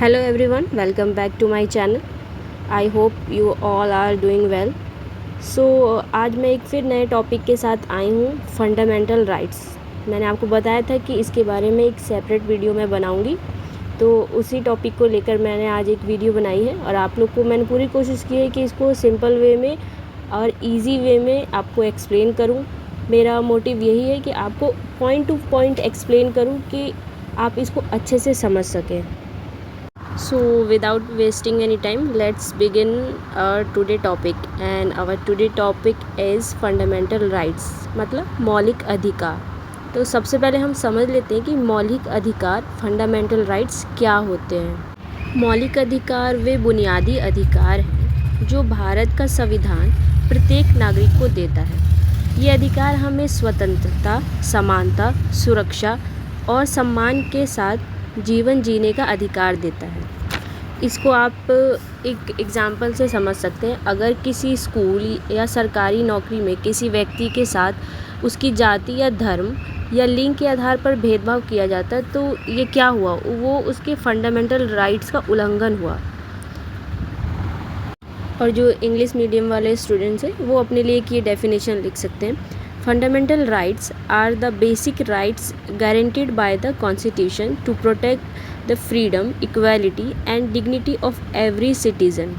Hello everyone, welcome back to my channel. I hope you all are doing well. So आज मैं एक फिर नए टॉपिक के साथ आई हूँ, फंडामेंटल राइट्स। मैंने आपको बताया था कि इसके बारे में एक सेपरेट वीडियो मैं बनाऊँगी, तो उसी टॉपिक को लेकर मैंने आज एक वीडियो बनाई है और आप लोग को मैंने पूरी कोशिश की है कि इसको सिंपल वे में और इजी वे में आपको एक्सप्लेन करूँ। मेरा मोटिव यही है कि आपको पॉइंट टू पॉइंट एक्सप्लेन करूँ कि आप इसको अच्छे से समझ सकें। So without wasting any time, let's begin our today topic, and our today topic is fundamental rights, मतलब मौलिक अधिकार। तो सबसे पहले हम समझ लेते हैं कि मौलिक अधिकार फंडामेंटल राइट्स क्या होते हैं। मौलिक अधिकार वे बुनियादी अधिकार हैं जो भारत का संविधान प्रत्येक नागरिक को देता है। ये अधिकार हमें स्वतंत्रता, समानता, सुरक्षा और सम्मान के साथ जीवन जीने का अधिकार देता है। इसको आप एक एग्ज़ाम्पल से समझ सकते हैं। अगर किसी स्कूल या सरकारी नौकरी में किसी व्यक्ति के साथ उसकी जाति या धर्म या लिंग के आधार पर भेदभाव किया जाता है तो ये क्या हुआ, वो उसके फंडामेंटल राइट्स का उल्लंघन हुआ। और जो इंग्लिश मीडियम वाले स्टूडेंट्स हैं वो अपने लिए एक ये डेफिनेशन लिख सकते हैं। Fundamental rights are the basic rights guaranteed by the constitution to protect the freedom, equality and dignity of every citizen.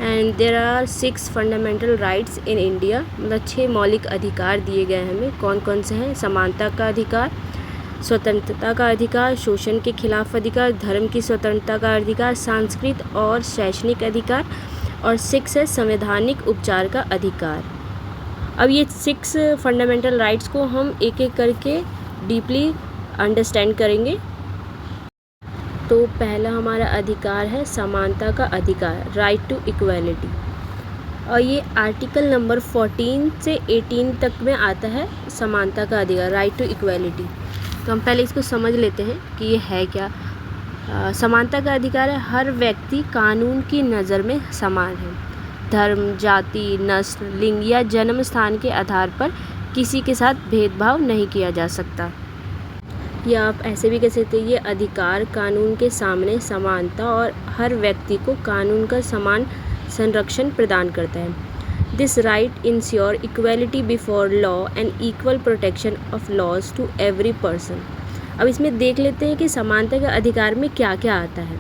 And there are 6 fundamental rights in India। मतलब 6 मौलिक अधिकार दिए गए हैं हमें। कौन कौन से हैं? समानता का अधिकार, स्वतंत्रता का अधिकार, शोषण के खिलाफ अधिकार, धर्म की स्वतंत्रता का अधिकार, सांस्कृतिक और शैक्षणिक अधिकार, और 6 है संवैधानिक उपचार का अधिकार। अब ये 6 फंडामेंटल राइट्स को हम एक एक करके डीपली अंडरस्टैंड करेंगे। तो पहला हमारा अधिकार है समानता का अधिकार, राइट टू इक्वालिटी, और ये आर्टिकल नंबर 14 से 18 तक में आता है। समानता का अधिकार, राइट टू इक्वालिटी। तो हम पहले इसको समझ लेते हैं कि ये है क्या। समानता का अधिकार है हर व्यक्ति कानून की नज़र में समान है। धर्म, जाति, नस्ल, लिंग या जन्म स्थान के आधार पर किसी के साथ भेदभाव नहीं किया जा सकता। या आप ऐसे भी कह सकते हैं, ये अधिकार कानून के सामने समानता और हर व्यक्ति को कानून का समान संरक्षण प्रदान करता है। This right ensure equality before law and equal protection of laws to every person. अब इसमें देख लेते हैं कि समानता के अधिकार में क्या क्या आता है।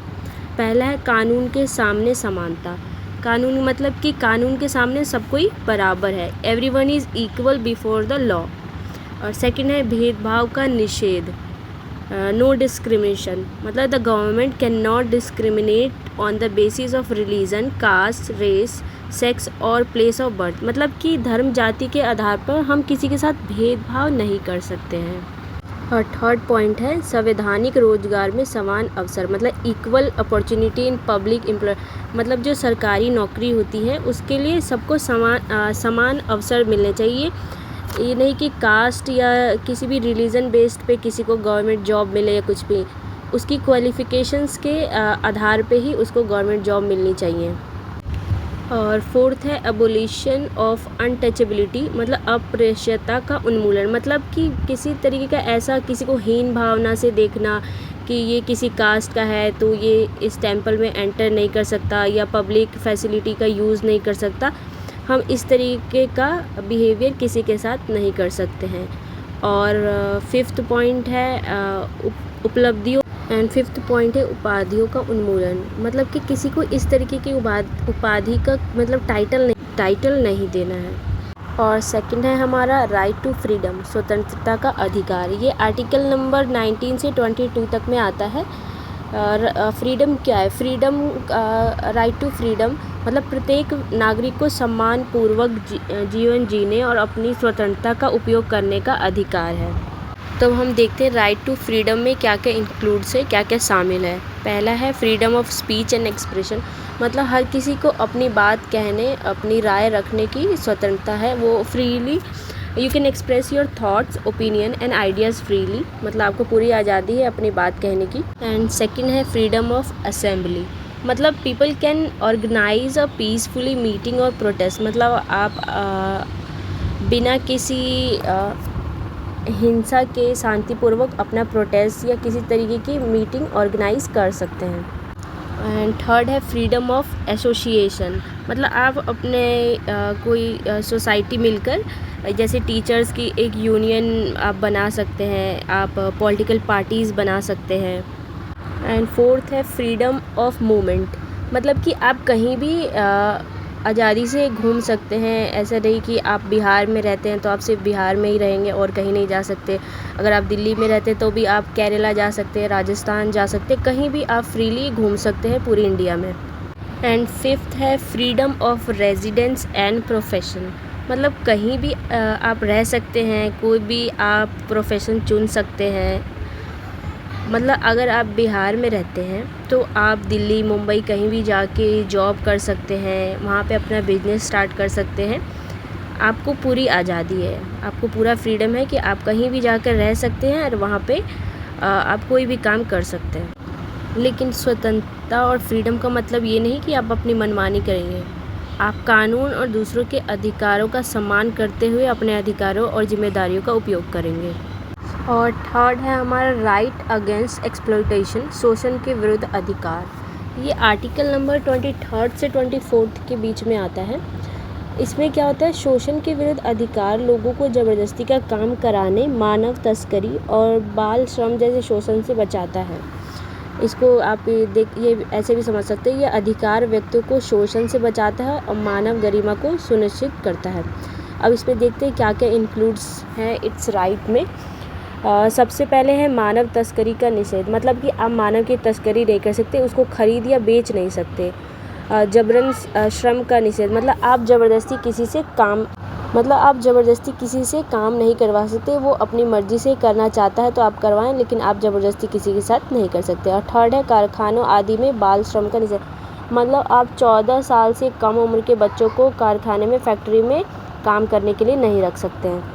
पहला है कानून के सामने समानता। कानून मतलब कि कानून के सामने सब कोई बराबर है, everyone is equal before the law. और सेकंड है भेदभाव का निषेध, नो डिस्क्रिमिनेशन, मतलब the government can not discriminate on the basis of religion, caste, race, sex और प्लेस ऑफ बर्थ, मतलब कि धर्म, जाति के आधार पर हम किसी के साथ भेदभाव नहीं कर सकते हैं। और थर्ड पॉइंट है संवैधानिक रोजगार में समान अवसर, मतलब equal opportunity in public employ, मतलब जो सरकारी नौकरी होती है उसके लिए सबको समान अवसर मिलने चाहिए। ये नहीं कि कास्ट या किसी भी रिलीजन बेस्ड पे किसी को गवर्नमेंट जॉब मिले या कुछ भी, उसकी क्वालिफ़िकेशंस के आधार पे ही उसको गवर्नमेंट जॉब मिलनी चाहिए। और फोर्थ है एबोलिशन ऑफ अनटचेबिलिटी, मतलब अप्रेष्यता का उन्मूलन, मतलब कि किसी तरीके का ऐसा किसी को हीन भावना से देखना कि ये किसी कास्ट का है तो ये इस टेंपल में एंटर नहीं कर सकता या पब्लिक फैसिलिटी का यूज़ नहीं कर सकता, हम इस तरीके का बिहेवियर किसी के साथ नहीं कर सकते हैं। और फिफ्थ पॉइंट है उपलब्धियों, एंड फिफ्थ पॉइंट है उपाधियों का उन्मूलन, मतलब कि किसी को इस तरीके की उपाधि का मतलब टाइटल नहीं देना है। और सेकंड है हमारा राइट टू फ्रीडम, स्वतंत्रता का अधिकार। ये आर्टिकल नंबर 19 से 22 तक में आता है। फ्रीडम क्या है? फ्रीडम, राइट टू फ्रीडम मतलब प्रत्येक नागरिक को सम्मान पूर्वक जीवन जीने और अपनी स्वतंत्रता का उपयोग करने का अधिकार है। तो हम देखते हैं राइट टू फ्रीडम में क्या क्या इंक्लूड्स है, क्या क्या शामिल है। पहला है freedom of speech and expression, मतलब हर किसी को अपनी बात कहने, अपनी राय रखने की स्वतंत्रता है। वो freely you can express your thoughts, opinion and ideas freely, मतलब आपको पूरी आज़ादी है अपनी बात कहने की। एंड सेकंड है फ्रीडम ऑफ असेंबली, मतलब people can organize a peacefully meeting और प्रोटेस्ट, मतलब आप बिना किसी हिंसा के शांतिपूर्वक अपना प्रोटेस्ट या किसी तरीके की मीटिंग ऑर्गेनाइज कर सकते हैं। एंड थर्ड है फ्रीडम ऑफ एसोसिएशन, मतलब आप अपने कोई सोसाइटी मिलकर जैसे टीचर्स की एक यूनियन आप बना सकते हैं, आप पॉलिटिकल पार्टीज़ बना सकते हैं। एंड फोर्थ है फ्रीडम ऑफ मूवमेंट, मतलब कि आप कहीं भी आज़ादी से घूम सकते हैं। ऐसा नहीं कि आप बिहार में रहते हैं तो आप सिर्फ बिहार में ही रहेंगे और कहीं नहीं जा सकते। अगर आप दिल्ली में रहते हैं तो भी आप केरला जा सकते हैं, राजस्थान जा सकते हैं, कहीं भी आप फ्रीली घूम सकते हैं पूरी इंडिया में। एंड फिफ्थ है freedom of residence and profession, मतलब कहीं भी आप रह सकते हैं, कोई भी आप प्रोफेशन चुन सकते हैं। मतलब अगर आप बिहार में रहते हैं तो आप दिल्ली मुंबई कहीं भी जाके जॉब कर सकते हैं, वहाँ पे अपना बिजनेस स्टार्ट कर सकते हैं। आपको पूरी आज़ादी है, आपको पूरा फ्रीडम है कि आप कहीं भी जाकर रह सकते हैं और वहाँ पे आप कोई भी काम कर सकते हैं। लेकिन स्वतंत्रता और फ्रीडम का मतलब ये नहीं कि आप अपनी मनमानी करेंगे। आप कानून और दूसरों के अधिकारों का सम्मान करते हुए अपने अधिकारों और जिम्मेदारियों का उपयोग करेंगे। और थर्ड है हमारा राइट अगेंस्ट एक्सप्लॉयटेशन, शोषण के विरुद्ध अधिकार। ये आर्टिकल नंबर 23 से 24 के बीच में आता है। इसमें क्या होता है, शोषण के विरुद्ध अधिकार लोगों को ज़बरदस्ती का काम कराने, मानव तस्करी और बाल श्रम जैसे शोषण से बचाता है। इसको आप ये ऐसे भी समझ सकते हैं, ये अधिकार व्यक्तियों को शोषण से बचाता है और मानव गरिमा को सुनिश्चित करता है। अब इसमें देखते हैं क्या क्या इंक्लूड्स है इट्स राइट में। सबसे पहले है मानव तस्करी का निषेध, मतलब कि आप मानव की तस्करी नहीं कर सकते, उसको खरीद या बेच नहीं सकते। जबरन श्रम का निषेध, मतलब आप ज़बरदस्ती किसी से काम नहीं करवा सकते। वो अपनी मर्ज़ी से करना चाहता है तो आप करवाएं, लेकिन आप ज़बरदस्ती किसी के साथ नहीं कर सकते। और थर्ड है कारखानों आदि में बाल श्रम का निषेध, मतलब आप 14 साल से कम उम्र के बच्चों को कारखाने में, फैक्ट्री में काम करने के लिए नहीं रख सकते हैं।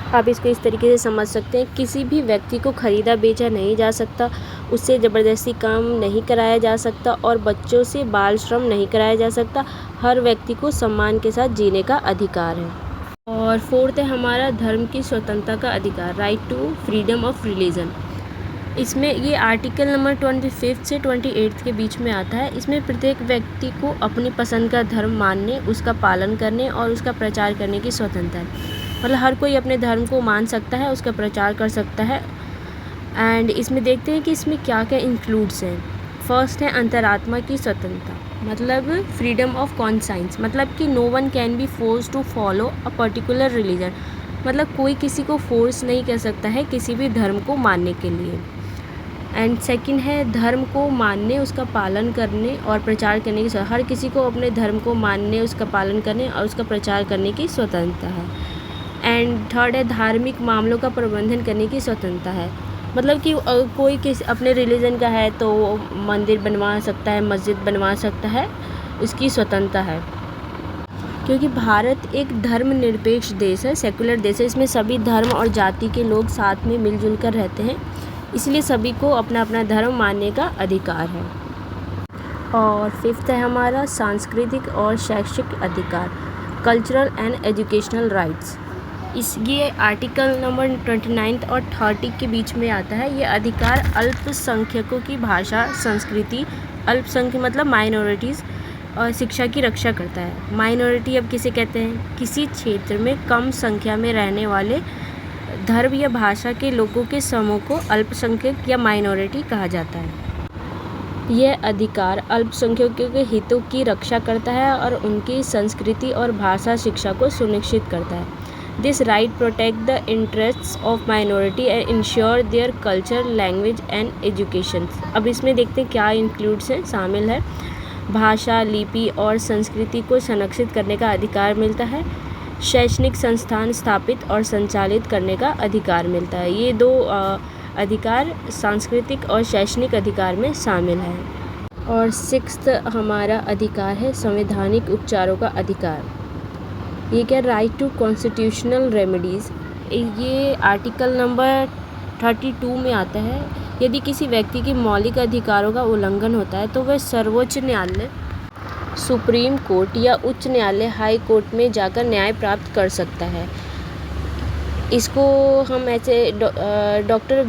आप इसको इस तरीके से समझ सकते हैं, किसी भी व्यक्ति को ख़रीदा बेचा नहीं जा सकता, उससे ज़बरदस्ती काम नहीं कराया जा सकता और बच्चों से बाल श्रम नहीं कराया जा सकता। हर व्यक्ति को सम्मान के साथ जीने का अधिकार है। और फोर्थ है हमारा धर्म की स्वतंत्रता का अधिकार, right to freedom of religion. इसमें ये आर्टिकल नंबर 25 से 28 के बीच में आता है। इसमें प्रत्येक व्यक्ति को अपनी पसंद का धर्म मानने, उसका पालन करने और उसका प्रचार करने की स्वतंत्रता है। मतलब हर कोई अपने धर्म को मान सकता है, उसका प्रचार कर सकता है। एंड इसमें देखते हैं कि इसमें क्या क्या इंक्लूड्स हैं। फर्स्ट है अंतरात्मा की स्वतंत्रता, मतलब फ्रीडम ऑफ कॉन्साइंस, मतलब कि no one can be force to follow a particular religion, मतलब कोई किसी को फोर्स नहीं कर सकता है किसी भी धर्म को मानने के लिए। एंड सेकंड है धर्म को मानने, उसका पालन करने और प्रचार करने की हर किसी को अपने धर्म को मानने, उसका पालन करने और उसका प्रचार करने की स्वतंत्रता है। एंड थर्ड है धार्मिक मामलों का प्रबंधन करने की स्वतंत्रता है, मतलब कि कोई किसी अपने रिलीजन का है तो मंदिर बनवा सकता है, मस्जिद बनवा सकता है, उसकी स्वतंत्रता है। क्योंकि भारत एक धर्मनिरपेक्ष देश है, सेकुलर देश है, इसमें सभी धर्म और जाति के लोग साथ में मिलजुल कर रहते हैं, इसलिए सभी को अपना अपना धर्म मानने का अधिकार है। और फिफ्थ है हमारा सांस्कृतिक और शैक्षिक अधिकार, कल्चरल एंड एजुकेशनल राइट्स। ये आर्टिकल नंबर 29 और 30 के बीच में आता है। ये अधिकार अल्पसंख्यकों की भाषा, संस्कृति, अल्पसंख्यक मतलब माइनॉरिटीज़ और शिक्षा की रक्षा करता है। माइनॉरिटी अब किसे कहते हैं, किसी क्षेत्र में कम संख्या में रहने वाले धर्म या भाषा के लोगों के समूह को अल्पसंख्यक या माइनॉरिटी कहा जाता है। यह अधिकार अल्पसंख्यकों के हितों की रक्षा करता है और उनकी संस्कृति और भाषा शिक्षा को सुनिश्चित करता है। This right protect the interests of minority and ensure their culture, language and education। अब इसमें देखते हैं क्या इंक्लूड्स हैं, शामिल है भाषा, लिपि और संस्कृति को संरक्षित करने का अधिकार मिलता है। शैक्षणिक संस्थान स्थापित और संचालित करने का अधिकार मिलता है। ये दो अधिकार सांस्कृतिक और शैक्षणिक अधिकार में शामिल है। और सिक्स्थ हमारा अधिकार है संवैधानिक उपचारों का अधिकार। ये क्या, राइट टू कॉन्स्टिट्यूशनल रेमेडीज़। ये आर्टिकल नंबर 32 में आता है। यदि किसी व्यक्ति के मौलिक अधिकारों का उल्लंघन होता है तो वह सर्वोच्च न्यायालय, सुप्रीम कोर्ट या उच्च न्यायालय, हाई कोर्ट में जाकर न्याय प्राप्त कर सकता है। इसको हम ऐसे doctor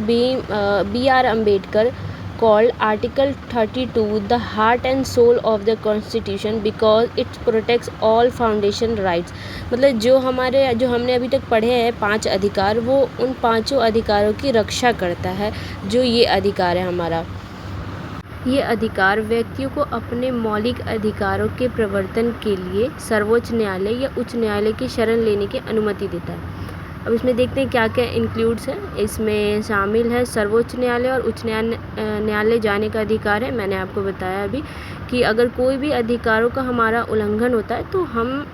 B R Ambedkar called Article 32 the heart and soul of the Constitution because it protects all foundation rights। मतलब जो हमने अभी तक पढ़े हैं 5 अधिकार, वो उन 5 अधिकारों की रक्षा करता है। जो ये अधिकार है हमारा, ये अधिकार व्यक्तियों को अपने मौलिक अधिकारों के प्रवर्तन के लिए सर्वोच्च न्यायालय या उच्च न्यायालय की शरण लेने की अनुमति देता है। अब इसमें देखते हैं क्या क्या इंक्लूड्स है। इसमें शामिल है सर्वोच्च न्यायालय और उच्च न्यायालय जाने का अधिकार है। मैंने आपको बताया अभी कि अगर कोई भी अधिकारों का हमारा उल्लंघन होता है तो हम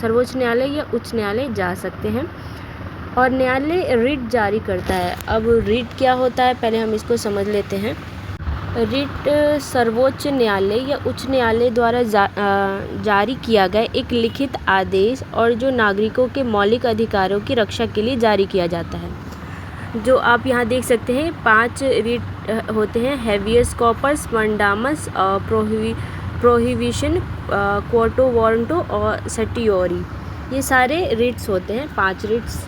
सर्वोच्च न्यायालय या उच्च न्यायालय जा सकते हैं। और न्यायालय रिट जारी करता है। अब रिट क्या होता है, पहले हम इसको समझ लेते हैं। रिट सर्वोच्च न्यायालय या उच्च न्यायालय द्वारा जारी किया गया एक लिखित आदेश और जो नागरिकों के मौलिक अधिकारों की रक्षा के लिए जारी किया जाता है। जो आप यहाँ देख सकते हैं 5 रिट होते हैं: हैवियस कॉर्पस, मंडामस, प्रोहिबिशन, क्वोटो वारंटो और सटियोरी। ये सारे रिट्स होते हैं, 5 रिट्स।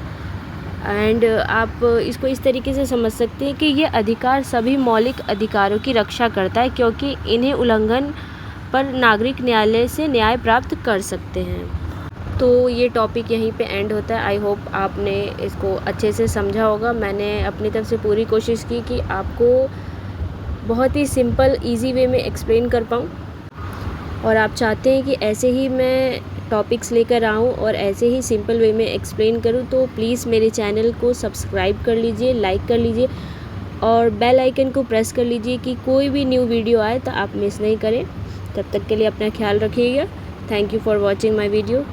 एंड आप इसको इस तरीके से समझ सकते हैं कि ये अधिकार सभी मौलिक अधिकारों की रक्षा करता है, क्योंकि इन्हें उल्लंघन पर नागरिक न्यायालय से न्याय प्राप्त कर सकते हैं। तो ये टॉपिक यहीं पे एंड होता है। आई होप आपने इसको अच्छे से समझा होगा। मैंने अपनी तरफ से पूरी कोशिश की कि आपको बहुत ही सिंपल ईजी वे में एक्सप्लेन कर पाऊँ, और आप चाहते हैं कि ऐसे ही मैं टॉपिक्स लेकर आऊँ और ऐसे ही सिंपल वे में एक्सप्लेन करूँ, तो प्लीज़ मेरे चैनल को सब्सक्राइब कर लीजिए, लाइक कर लीजिए और बेल आइकन को प्रेस कर लीजिए कि कोई भी न्यू वीडियो आए तो आप मिस नहीं करें। तब तक के लिए अपना ख्याल रखिएगा। Thank you for watching my video.